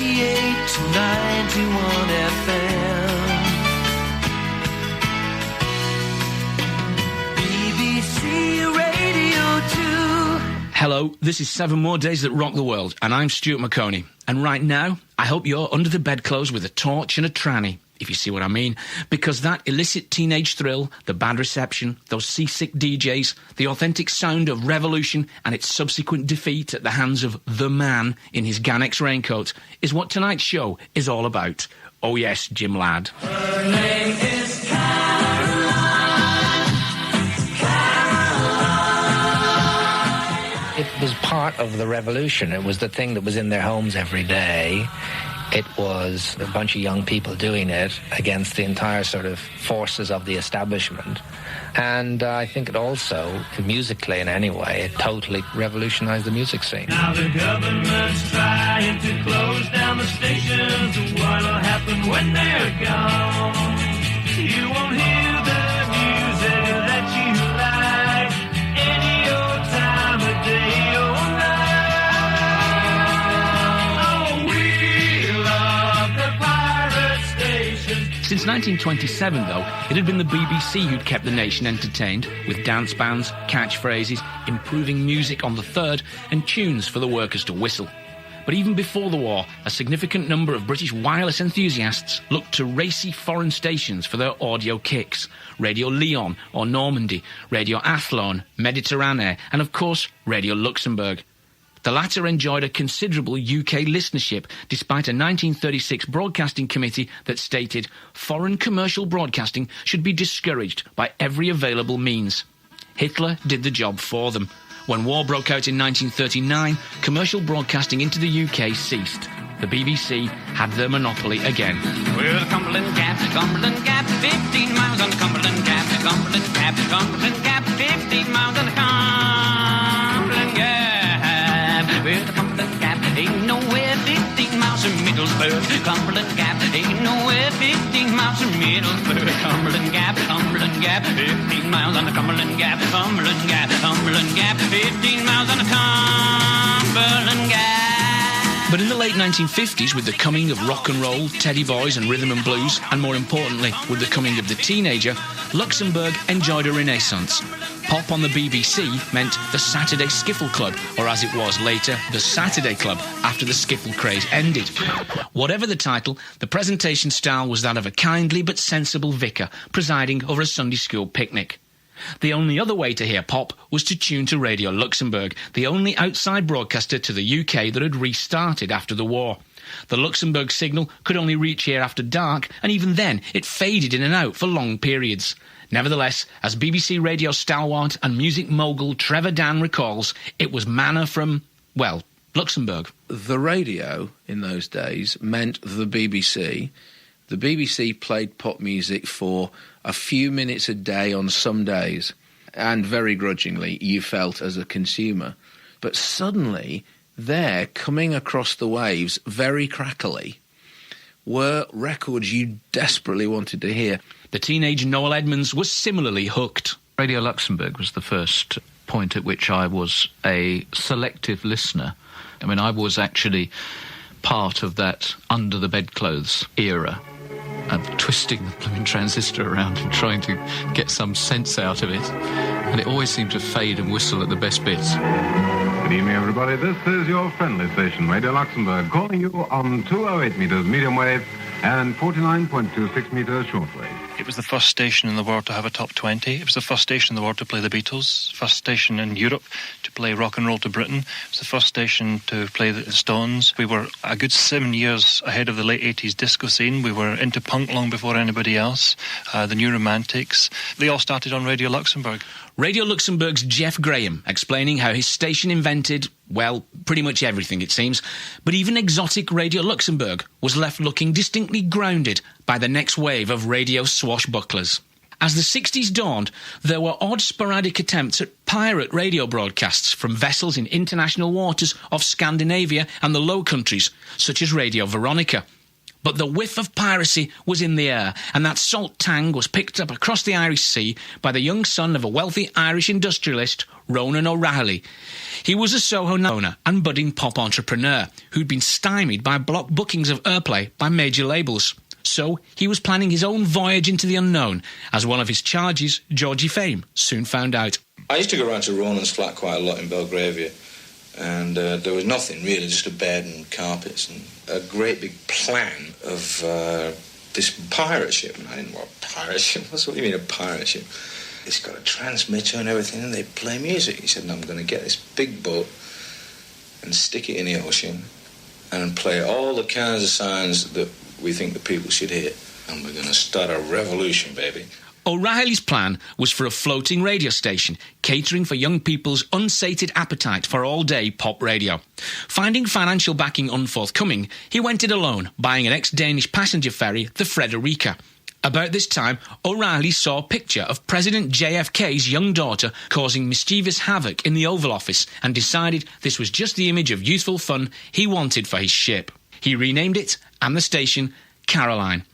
88 to 91 FM. BBC Radio 2. Hello, this is 7 More Days That Rock the World, and I'm Stuart Maconie. And right now, I hope you're under the bedclothes with a torch and a tranny, if you see what I mean, because that illicit teenage thrill, the bad reception, those seasick DJs, the authentic sound of revolution and its subsequent defeat at the hands of the man in his Ganex raincoat is what tonight's show is all about. Oh yes, Jim Ladd. Her name is Caroline. It was part of the revolution. It was the thing that was in their homes every day. It was a bunch of young people doing it against the entire sort of forces of the establishment. And I think it also, musically in any way, it totally revolutionized the music scene. Now the government's trying to close down the stations. What'll happen when they're gone? You won't hear the music that you like any old time of day or night. Since 1927, though, it had been the BBC who'd kept the nation entertained, with dance bands, catchphrases, improving music on the third, and tunes for the workers to whistle. But even before the war, a significant number of British wireless enthusiasts looked to racy foreign stations for their audio kicks. Radio Lyon or Normandy, Radio Athlone, Mediterranee, and of course, Radio Luxembourg. The latter enjoyed a considerable UK listenership, despite a 1936 broadcasting committee that stated foreign commercial broadcasting should be discouraged by every available means. Hitler did the job for them. When war broke out in 1939, commercial broadcasting into the UK ceased. The BBC had their monopoly again. Well, Cumberland Gap, 15 miles on the Cumberland Gap, Cumberland Gap, Cumberland Gap, 15 miles on the Cumberland Gap. Well, the Cumberland Gap ain't nowhere 15 miles from Middlesbrough. Cumberland Gap ain't nowhere 15 miles from Middlesbrough. Cumberland Gap, 15 miles on the Cumberland Gap, Cumberland Gap, Cumberland Gap, 15 miles on the Cumberland Gap. But in the late 1950s, with the coming of rock and roll, teddy boys and rhythm and blues, and more importantly, with the coming of the teenager, Luxembourg enjoyed a renaissance. Pop on the BBC meant the Saturday Skiffle Club, or as it was later, the Saturday Club, after the skiffle craze ended. Whatever the title, the presentation style was that of a kindly but sensible vicar presiding over a Sunday school picnic. The only other way to hear pop was to tune to Radio Luxembourg, the only outside broadcaster to the UK that had restarted after the war. The Luxembourg signal could only reach here after dark, and even then it faded in and out for long periods. Nevertheless, as BBC radio stalwart and music mogul Trevor Dan recalls, it was manna from, well, Luxembourg. The radio in those days meant the BBC. The BBC played pop music for a few minutes a day on some days, and very grudgingly you felt as a consumer. But suddenly, there, coming across the waves, very crackly, were records you desperately wanted to hear. The teenage Noel Edmonds was similarly hooked. Radio Luxembourg was the first point at which I was a selective listener. I mean, I was actually part of that under-the-bedclothes era of twisting the blooming transistor around and trying to get some sense out of it. And it always seemed to fade and whistle at the best bits. Good evening, everybody. This is your friendly station, Radio Luxembourg, calling you on 208 metres medium wave and 49.26 metres shortwave. It was the first station in the world to have a top 20. It was the first station in the world to play the Beatles. First station in Europe to play rock and roll to Britain. It was the first station to play the Stones. We were a good 7 years ahead of the late 80s disco scene. We were into punk long before anybody else. The New Romantics. They all started on Radio Luxembourg. Radio Luxembourg's Jeff Graham explaining how his station invented, well, pretty much everything it seems, but even exotic Radio Luxembourg was left looking distinctly grounded by the next wave of radio swashbucklers. As the 60s dawned, there were odd sporadic attempts at pirate radio broadcasts from vessels in international waters off Scandinavia and the Low Countries, such as Radio Veronica. But the whiff of piracy was in the air, and that salt tang was picked up across the Irish Sea by the young son of a wealthy Irish industrialist, Ronan O'Reilly. He was a Soho owner and budding pop entrepreneur who'd been stymied by block bookings of airplay by major labels. So he was planning his own voyage into the unknown, as one of his charges, Georgie Fame, soon found out. I used to go around to Ronan's flat quite a lot in Belgravia, and there was nothing really, just a bed and carpets and a great big plan of this pirate ship. And I didn't want a pirate ship. What do you mean a pirate ship? It's got a transmitter and everything, and they play music. He said, I'm going to get this big boat and stick it in the ocean and play all the kinds of signs that we think the people should hear. And we're going to start a revolution, baby. O'Reilly's plan was for a floating radio station, catering for young people's unsated appetite for all-day pop radio. Finding financial backing unforthcoming, he went it alone, buying an ex-Danish passenger ferry, the Frederica. About this time, O'Reilly saw a picture of President JFK's young daughter causing mischievous havoc in the Oval Office and decided this was just the image of youthful fun he wanted for his ship. He renamed it, and the station, Caroline.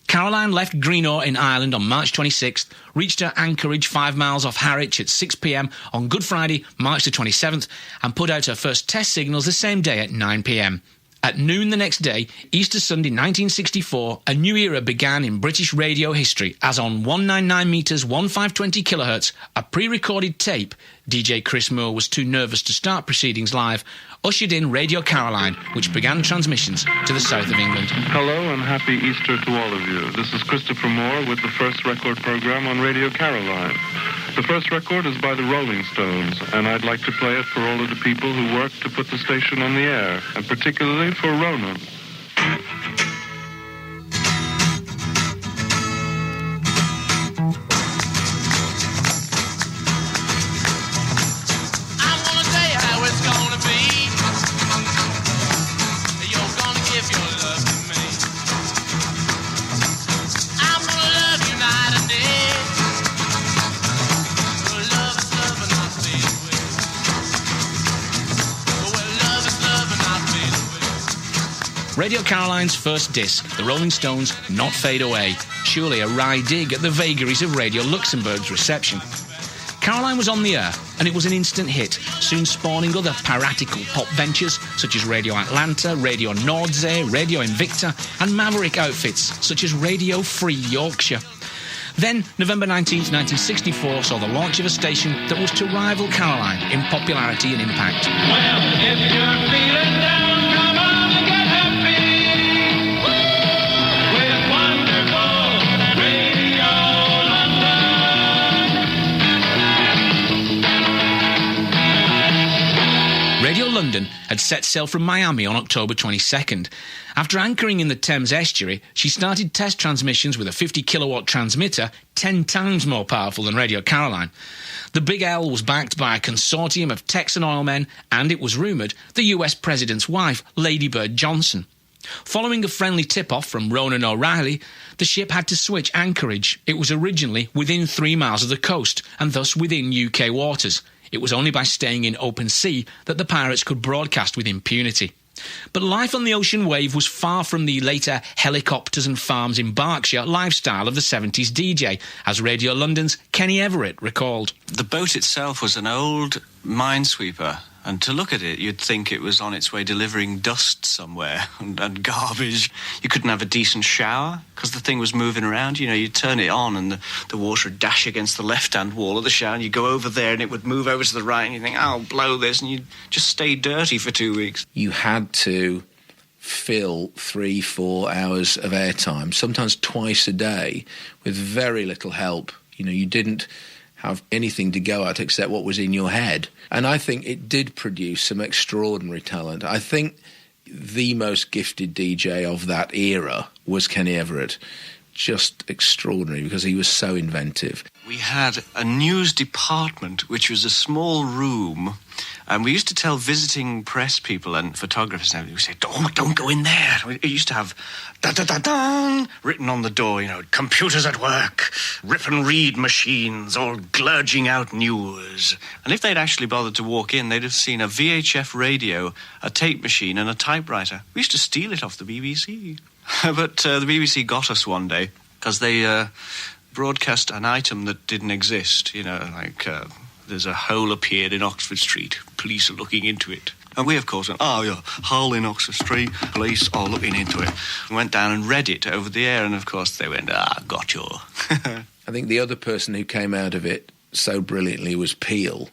Caroline left Greenock in Ireland on March 26th, reached her anchorage 5 miles off Harwich at 6 p.m. on Good Friday, March the 27th, and put out her first test signals the same day at 9 p.m. At noon the next day, Easter Sunday 1964, a new era began in British radio history as on 199 metres 1520 kilohertz, a pre-recorded tape, DJ Chris Moore was too nervous to start proceedings live, ushered in Radio Caroline, which began transmissions to the south of England. Hello and happy Easter to all of you. This is Christopher Moore with the first record program on Radio Caroline. The first record is by the Rolling Stones, and I'd like to play it for all of the people who worked to put the station on the air, and particularly for Ronan. Radio Caroline's first disc, the Rolling Stones' Not Fade Away, surely a wry dig at the vagaries of Radio Luxembourg's reception. Caroline was on the air, and it was an instant hit, soon spawning other piratical pop ventures such as Radio Atlanta, Radio Nordsee, Radio Invicta, and maverick outfits such as Radio Free Yorkshire. Then, November 19th, 1964 saw the launch of a station that was to rival Caroline in popularity and impact. Well, if you're feeling down, come on and get happy. With wonderful Radio London. Radio London had set sail from Miami on October 22nd. After anchoring in the Thames estuary, she started test transmissions with a 50-kilowatt transmitter, 10 times more powerful than Radio Caroline. The Big L was backed by a consortium of Texan oilmen and, it was rumoured, the US President's wife, Lady Bird Johnson. Following a friendly tip-off from Ronan O'Reilly, the ship had to switch anchorage. It was originally within 3 miles of the coast and thus within UK waters. It was only by staying in open sea that the pirates could broadcast with impunity. But life on the ocean wave was far from the later helicopters and farms in Berkshire lifestyle of the 70s DJ, as Radio London's Kenny Everett recalled. The boat itself was an old minesweeper, and to look at it, you'd think it was on its way delivering dust somewhere and garbage. You couldn't have a decent shower because the thing was moving around. You know, you'd turn it on and the water would dash against the left-hand wall of the shower, and you'd go over there and it would move over to the right, and you think, oh, I'll blow this, and you'd just stay dirty for 2 weeks. You had to fill 3-4 hours of airtime, sometimes twice a day, with very little help. You know, you didn't have anything to go at except what was in your head. And I think it did produce some extraordinary talent. I think the most gifted DJ of that era was Kenny Everett. Just extraordinary because he was so inventive. We had a news department, which was a small room, and we used to tell visiting press people and photographers, and we said, don't go in there. It used to have da-da-da-da written on the door, computers at work, rip and read machines, all glurging out news. And if they'd actually bothered to walk in, they'd have seen a VHF radio, a tape machine, and a typewriter. We used to steal it off the BBC. But the BBC got us one day, because they broadcast an item that didn't exist, there's a hole appeared in Oxford Street, police are looking into it. And we, of course, went, hole in Oxford Street, police are looking into it. We went down and read it over the air, and of course they went, got you. I think the other person who came out of it so brilliantly was Peel,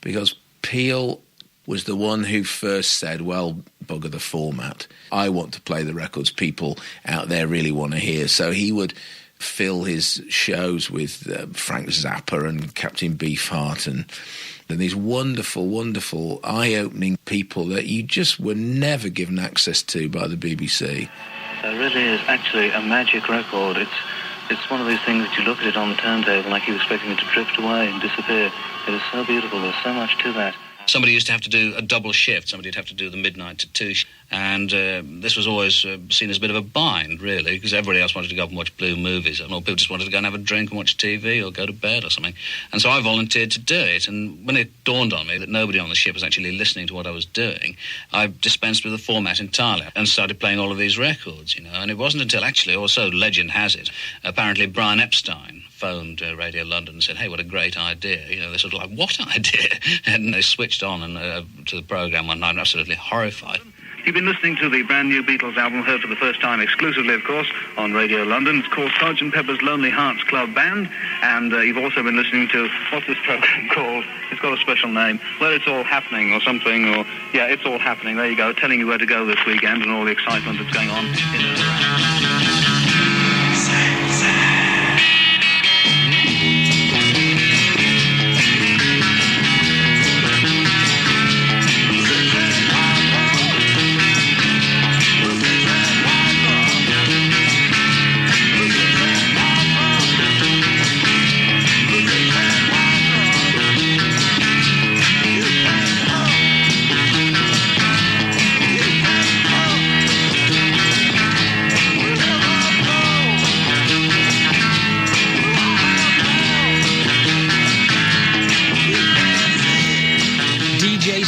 because Peel was the one who first said, well, bugger the format. I want to play the records people out there really want to hear. So he would fill his shows with Frank Zappa and Captain Beefheart and these wonderful, wonderful, eye-opening people that you just were never given access to by the BBC. It really is actually a magic record. It's one of these things that you look at it on the turntable like you're expecting it to drift away and disappear. It is so beautiful. There's so much to that. Somebody used to have to do a double shift. Somebody would have to do the midnight to 2. And this was always seen as a bit of a bind, really, because everybody else wanted to go up and watch blue movies. And all people just wanted to go and have a drink and watch TV or go to bed or something. And so I volunteered to do it. And when it dawned on me that nobody on the ship was actually listening to what I was doing, I dispensed with the format entirely and started playing all of these records, And it wasn't until actually, or so legend has it, apparently Brian Epstein phoned Radio London and said, hey, what a great idea. They're sort of like, what idea? And they switched on and to the programme one night, absolutely horrified. You've been listening to the brand new Beatles album, heard for the first time exclusively, of course, on Radio London. It's called Sgt. Pepper's Lonely Hearts Club Band, and you've also been listening to, what's this program called? It's got a special name. Well, It's All Happening or something, or, yeah, It's All Happening. There you go, telling you where to go this weekend and all the excitement that's going on in and around.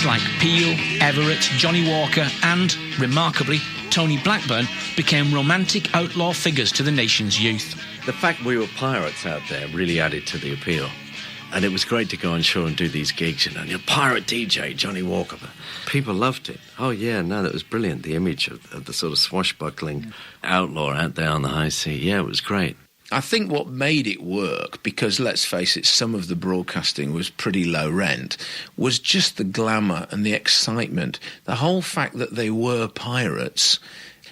Like Peel, Everett, Johnny Walker and, remarkably, Tony Blackburn became romantic outlaw figures to the nation's youth. The fact we were pirates out there really added to the appeal. And it was great to go on shore and do these gigs, You're pirate DJ, Johnny Walker. People loved it. Oh, yeah, no, that was brilliant. The image of the sort of swashbuckling outlaw out there on the high sea. Yeah, it was great. I think what made it work, because let's face it, some of the broadcasting was pretty low rent, was just the glamour and the excitement. The whole fact that they were pirates,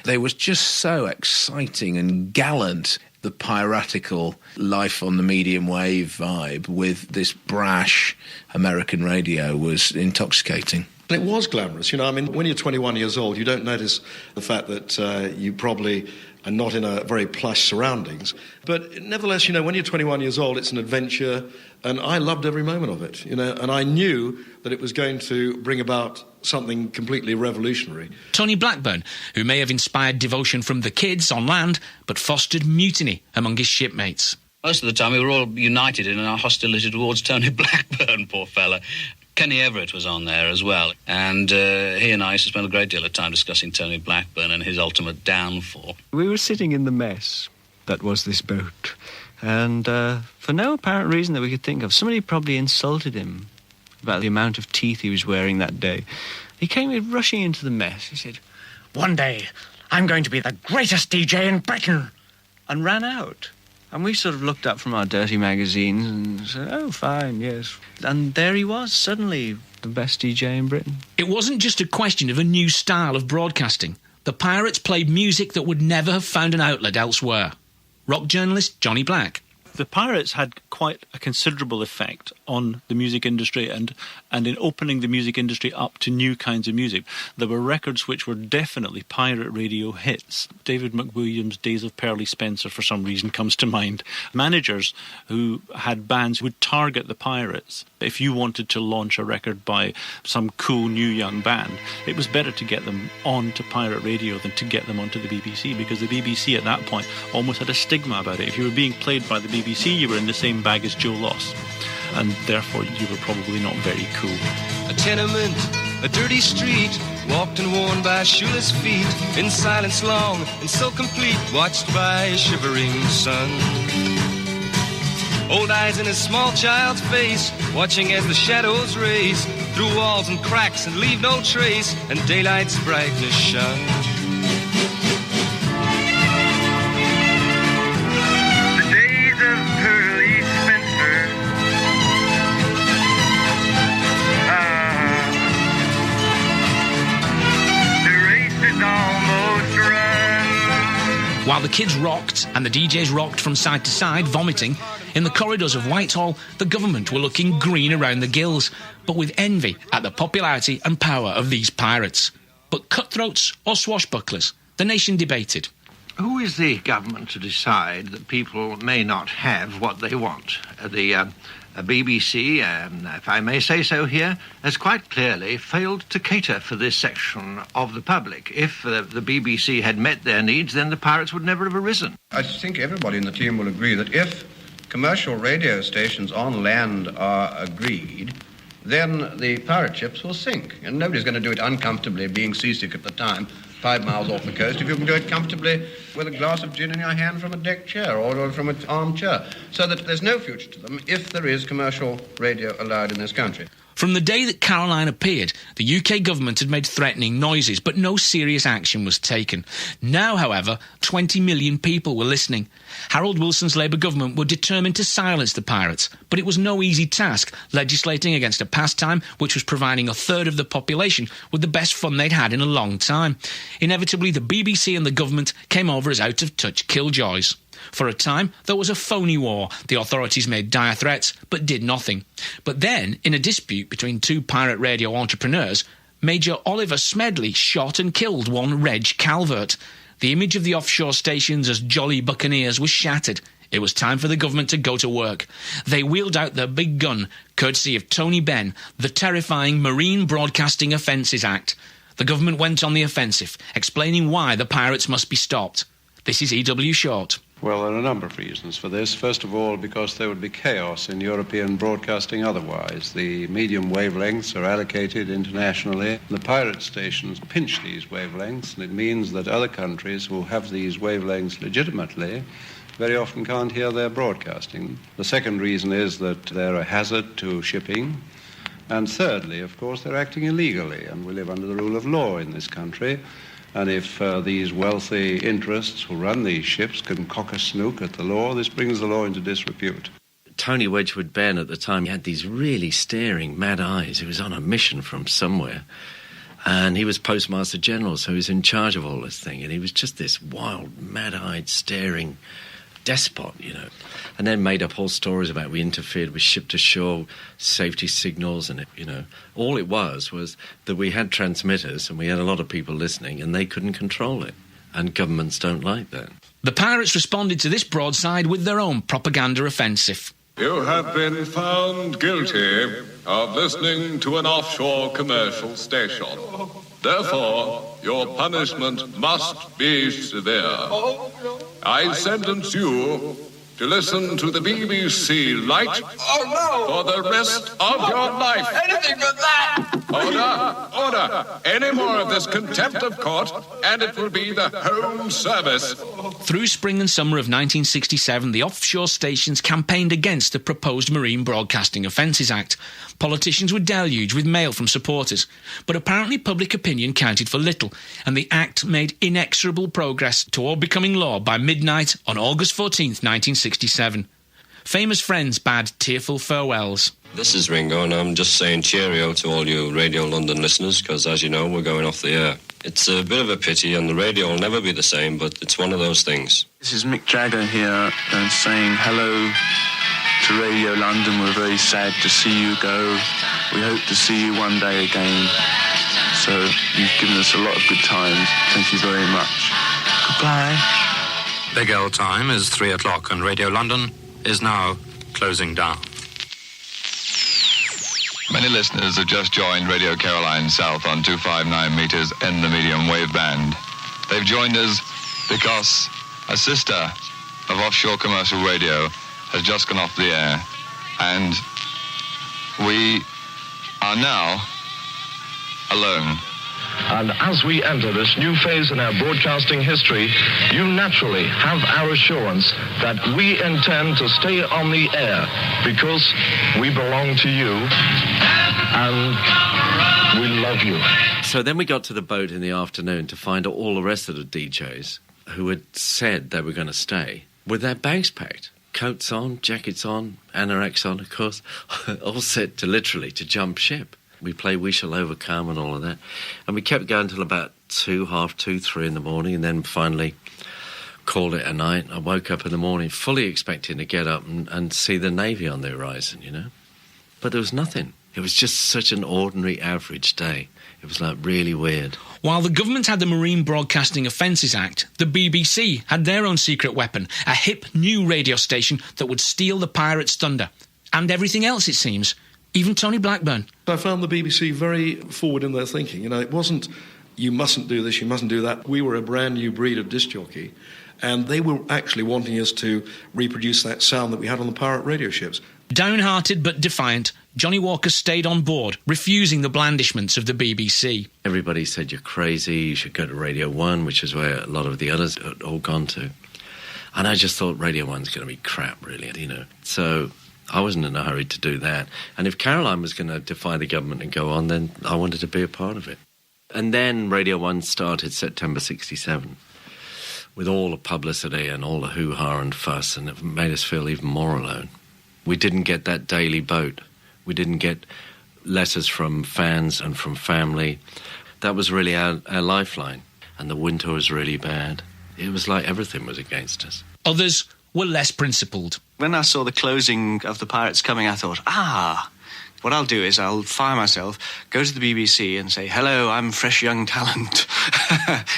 they was just so exciting and gallant. The piratical life on the medium wave vibe with this brash American radio was intoxicating. It was glamorous, when you're 21 years old, you don't notice the fact that you probably are not in a very plush surroundings. But nevertheless, when you're 21 years old, it's an adventure, and I loved every moment of it, and I knew that it was going to bring about something completely revolutionary. Tony Blackburn, who may have inspired devotion from the kids on land, but fostered mutiny among his shipmates. Most of the time we were all united in our hostility towards Tony Blackburn, poor fella. Kenny Everett was on there as well, and he and I used to spend a great deal of time discussing Tony Blackburn and his ultimate downfall. We were sitting in the mess that was this boat, and for no apparent reason that we could think of, somebody probably insulted him about the amount of teeth he was wearing that day. He came rushing into the mess. He said, "One day, I'm going to be the greatest DJ in Britain," and ran out. And we sort of looked up from our dirty magazines and said, oh, fine, yes. And there he was, suddenly the best DJ in Britain. It wasn't just a question of a new style of broadcasting. The Pirates played music that would never have found an outlet elsewhere. Rock journalist Johnny Black. The pirates had quite a considerable effect on the music industry and in opening the music industry up to new kinds of music. There were records which were definitely pirate radio hits. David McWilliams' Days of Pearly Spencer, for some reason, comes to mind. Managers who had bands would target the pirates. If you wanted to launch a record by some cool new young band, it was better to get them onto pirate radio than to get them onto the BBC, because the BBC at that point almost had a stigma about it. If you were being played by the BBC, you were in the same bag as Joe Loss, and therefore you were probably not very cool. A tenement, a dirty street, walked and worn by shoeless feet, in silence long and so complete, watched by a shivering sun. Old eyes in a small child's face, watching as the shadows race through walls and cracks and leave no trace, and daylight's brightness shone. The days of Pearly Spencer. The race is almost run. While the kids rocked and the DJs rocked from side to side, vomiting, in the corridors of Whitehall, the government were looking green around the gills, but with envy at the popularity and power of these pirates. But cutthroats or swashbucklers, the nation debated. Who is the government to decide that people may not have what they want? The BBC, if I may say so here, has quite clearly failed to cater for this section of the public. If the BBC had met their needs, then the pirates would never have arisen. I think everybody in the team will agree that if commercial radio stations on land are agreed, then the pirate ships will sink. And nobody's going to do it uncomfortably, being seasick at the time, 5 miles off the coast, if you can do it comfortably with a glass of gin in your hand from a deck chair or from an armchair. So that there's no future to them if there is commercial radio allowed in this country. From the day that Caroline appeared, the UK government had made threatening noises, but no serious action was taken. Now, however, 20 million people were listening. Harold Wilson's Labour government were determined to silence the pirates, but it was no easy task, legislating against a pastime which was providing a third of the population with the best fun they'd had in a long time. Inevitably, the BBC and the government came over as out-of-touch killjoys. For a time, there was a phony war. The authorities made dire threats, but did nothing. But then, in a dispute between two pirate radio entrepreneurs, Major Oliver Smedley shot and killed one Reg Calvert. The image of the offshore stations as jolly buccaneers was shattered. It was time for the government to go to work. They wheeled out their big gun, courtesy of Tony Benn, the terrifying Marine Broadcasting Offences Act. The government went on the offensive, explaining why the pirates must be stopped. This is E.W. Short. Well, there are a number of reasons for this. First of all, because there would be chaos in European broadcasting otherwise. The medium wavelengths are allocated internationally. The pirate stations pinch these wavelengths, and it means that other countries who have these wavelengths legitimately very often can't hear their broadcasting. The second reason is that they're a hazard to shipping. And thirdly, of course, they're acting illegally, and we live under the rule of law in this country. And if these wealthy interests who run these ships can cock a snook at the law, this brings the law into disrepute. Tony Wedgwood Benn at the time, he had these really staring mad eyes. He was on a mission from somewhere. And he was Postmaster General, so he was in charge of all this thing. And he was just this wild, mad-eyed, staring despot, you know. And then made up whole stories about we interfered with ship-to-shore safety signals, and, all it was that we had transmitters and we had a lot of people listening and they couldn't control it. And governments don't like that. The pirates responded to this broadside with their own propaganda offensive. You have been found guilty of listening to an offshore commercial station. Therefore, your punishment must be severe. I sentence you to listen to the BBC Light for the rest of your life. Anything but that! Order! Any more of this contempt of court, and it will be the Home Service. Through spring and summer of 1967, the offshore stations campaigned against the proposed Marine Broadcasting Offences Act. Politicians were deluged with mail from supporters, but apparently public opinion counted for little, and the Act made inexorable progress toward becoming law by midnight on August 14th, 1967. Famous friends bade tearful farewells. This is Ringo, and I'm just saying cheerio to all you Radio London listeners, because as you know, we're going off the air. It's a bit of a pity, and the radio will never be the same, but it's one of those things. This is Mick Jagger here saying hello to Radio London. We're very sad to see you go. We hope to see you one day again. So you've given us a lot of good times. Thank you very much. Goodbye. Big old time is 3 o'clock, and Radio London is now closing down. Many listeners have just joined Radio Caroline South on 259 meters in the medium wave band. They've joined us because a sister of offshore commercial radio has just gone off the air, and we are now alone. And as we enter this new phase in our broadcasting history, you naturally have our assurance that we intend to stay on the air because we belong to you and we love you. So then we got to the boat in the afternoon to find all the rest of the DJs who had said they were going to stay with their bags packed. Coats on, jackets on, anoraks on, of course, all set to literally to jump ship. We play We Shall Overcome and all of that. And we kept going till about 2, half 2, 3 in the morning, and then finally called it a night. I woke up in the morning fully expecting to get up and see the Navy on the horizon, you know. But there was nothing. It was just such an ordinary, average day. It was, like, really weird. While the government had the Marine Broadcasting Offences Act, the BBC had their own secret weapon, a hip new radio station that would steal the pirates' thunder. And everything else, it seems. Even Tony Blackburn. I found the BBC very forward in their thinking. You know, it wasn't, you mustn't do this, you mustn't do that. We were a brand new breed of disc jockey, and they were actually wanting us to reproduce that sound that we had on the pirate radio ships. Downhearted but defiant, Johnny Walker stayed on board, refusing the blandishments of the BBC. Everybody said, you're crazy, you should go to Radio 1, which is where a lot of the others had all gone to. And I just thought Radio 1's going to be crap, really, you know. So I wasn't in a hurry to do that. And if Caroline was going to defy the government and go on, then I wanted to be a part of it. And then Radio 1 started September 67, with all the publicity and all the hoo-ha and fuss, and it made us feel even more alone. We didn't get that daily boat. We didn't get letters from fans and from family. That was really our lifeline. And the winter was really bad. It was like everything was against us. Others were less principled. When I saw the closing of the Pirates coming, I thought, what I'll do is I'll fire myself, go to the BBC and say, hello, I'm fresh young talent.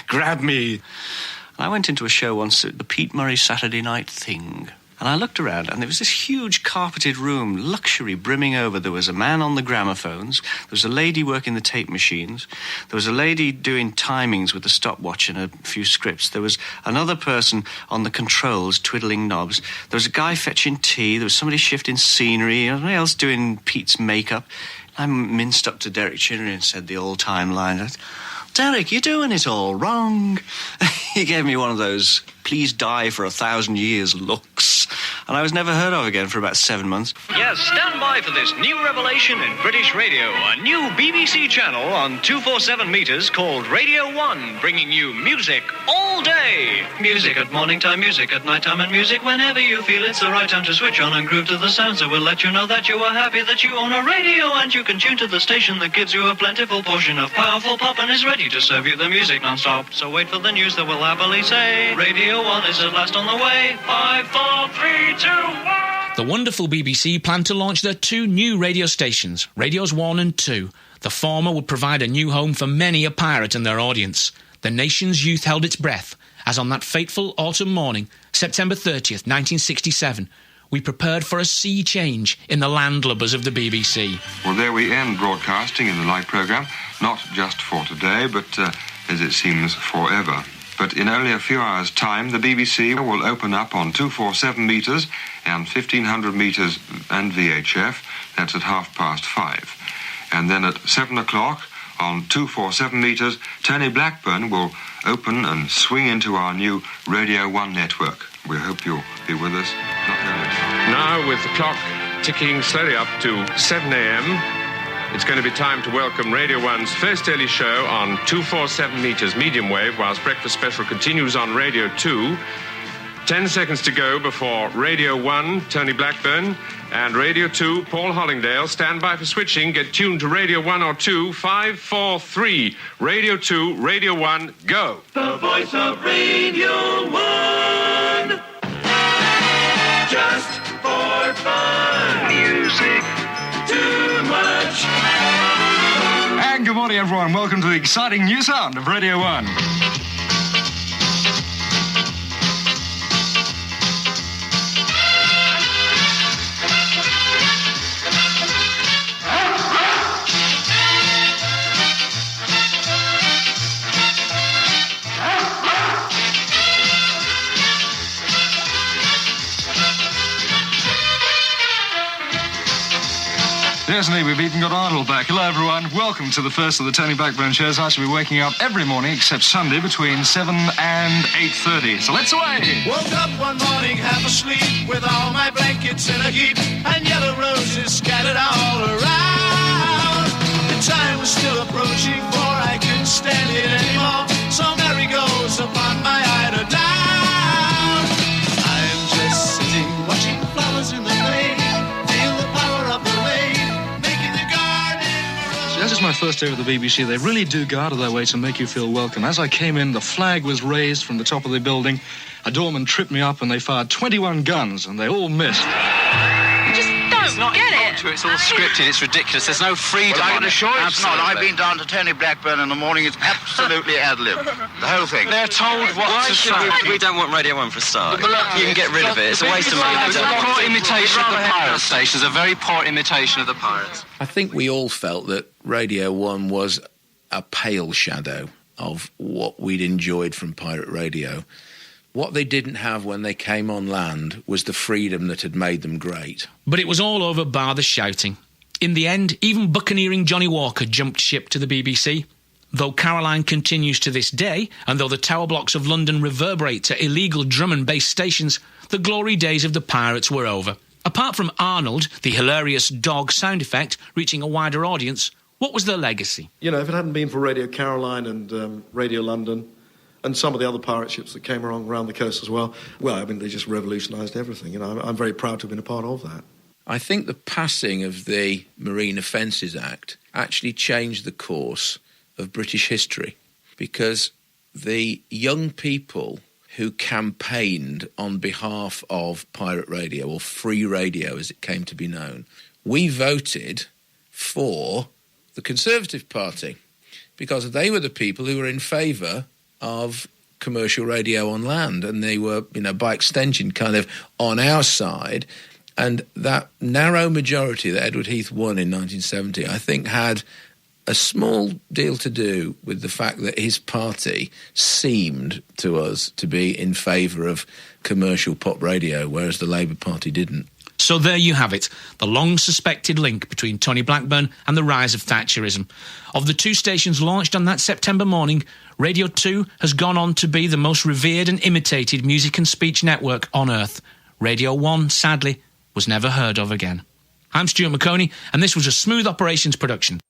Grab me. And I went into a show once at the Pete Murray Saturday Night Thing. And I looked around, and there was this huge carpeted room, luxury brimming over. There was a man on the gramophones. There was a lady working the tape machines. There was a lady doing timings with a stopwatch and a few scripts. There was another person on the controls, twiddling knobs. There was a guy fetching tea. There was somebody shifting scenery. Somebody else doing Pete's makeup. I minced up to Derek Chinnery and said the old-time line. Derek, you're doing it all wrong. He gave me one of those please die for 1,000 years looks. And I was never heard of again for about 7 months. Yes, stand by for this new revelation in British radio. A new BBC channel on 247 meters called Radio 1, bringing you music all day. Music at morning time, music at night time, and music whenever you feel it's the right time to switch on and groove to the sounds that will let you know that you are happy that you own a radio, and you can tune to the station that gives you a plentiful portion of powerful pop and is ready to serve you the music non-stop. So wait for the news that will happily say Radio 1 is at last on the way. 5, 4, 3, 2, 1. The wonderful BBC planned to launch their 2 new radio stations, Radios 1 and 2. The former would provide a new home for many a pirate and their audience. The nation's youth held its breath, as on that fateful autumn morning, September 30th, 1967, we prepared for a sea change in the landlubbers of the BBC. Well, there we end broadcasting in the live programme, not just for today, but, as it seems, forever. But in only a few hours' time, the BBC will open up on 247 metres and 1,500 metres and VHF. That's at 5:30. And then at 7 o'clock on 247 metres, Tony Blackburn will open and swing into our new Radio 1 network. We hope you'll be with us. Now, with the clock ticking slowly up to 7 a.m., it's going to be time to welcome Radio 1's first early show on 247 metres medium wave, whilst Breakfast Special continues on Radio 2. 10 seconds to go before Radio 1, Tony Blackburn, and Radio 2, Paul Hollingdale. Stand by for switching. Get tuned to Radio 1 or 2. 5, 4, 3. Radio 2, Radio 1, go. The voice of Radio 1. Just for fun. Music too much. And good morning, everyone. Welcome to the exciting new sound of Radio 1. Yes, indeed, we've even got Arnold back. Hello, everyone. Welcome to the first of the Tony Blackburn shows. I shall be waking up every morning, except Sunday, between 7 and 8:30. So let's away! Woke up one morning, half asleep, with all my blankets in a heap, and yellow roses scattered all around. The time was still approaching, for I couldn't stand it anymore. So Mary goes upon my eider down. I'm just sitting, watching flowers in the rain. Feel the power of the rain. As it's my first day with the BBC, they really do go out of their way to make you feel welcome. As I came in, the flag was raised from the top of the building. A doorman tripped me up and they fired 21 guns and they all missed. Just don't not get it. It's all scripted. It's ridiculous. There's no freedom. Well, I can on it. assure you it's not. Absolutely. I've been down to Tony Blackburn in the morning. It's absolutely ad-lib. The whole thing. They're told what to say. We don't want Radio 1 for a start. You can get rid of it. It's a waste of money. It's a poor imitation of the pirate stations. A very poor imitation of the pirates. I think we all felt that Radio 1 was a pale shadow of what we'd enjoyed from pirate radio. What they didn't have when they came on land was the freedom that had made them great. But it was all over bar the shouting. In the end, even buccaneering Johnny Walker jumped ship to the BBC. Though Caroline continues to this day, and though the tower blocks of London reverberate to illegal drum and bass stations, the glory days of the pirates were over. Apart from Arnold, the hilarious dog sound effect, reaching a wider audience, what was their legacy? You know, if it hadn't been for Radio Caroline and Radio London, and some of the other pirate ships that came around the coast as well, well, I mean, they just revolutionised everything. You know, I'm very proud to have been a part of that. I think the passing of the Marine Offences Act actually changed the course of British history, because the young people who campaigned on behalf of pirate radio, or free radio as it came to be known, we voted for the Conservative Party, because they were the people who were in favour of commercial radio on land, and they were, you know, by extension kind of on our side. And that narrow majority that Edward Heath won in 1970, I think, had a small deal to do with the fact that his party seemed to us to be in favour of commercial pop radio, whereas the Labour Party didn't. So there you have it, the long-suspected link between Tony Blackburn and the rise of Thatcherism. Of the two stations launched on that September morning, Radio 2 has gone on to be the most revered and imitated music and speech network on earth. Radio 1, sadly, was never heard of again. I'm Stuart Maconie, and this was a Smooth Operations production.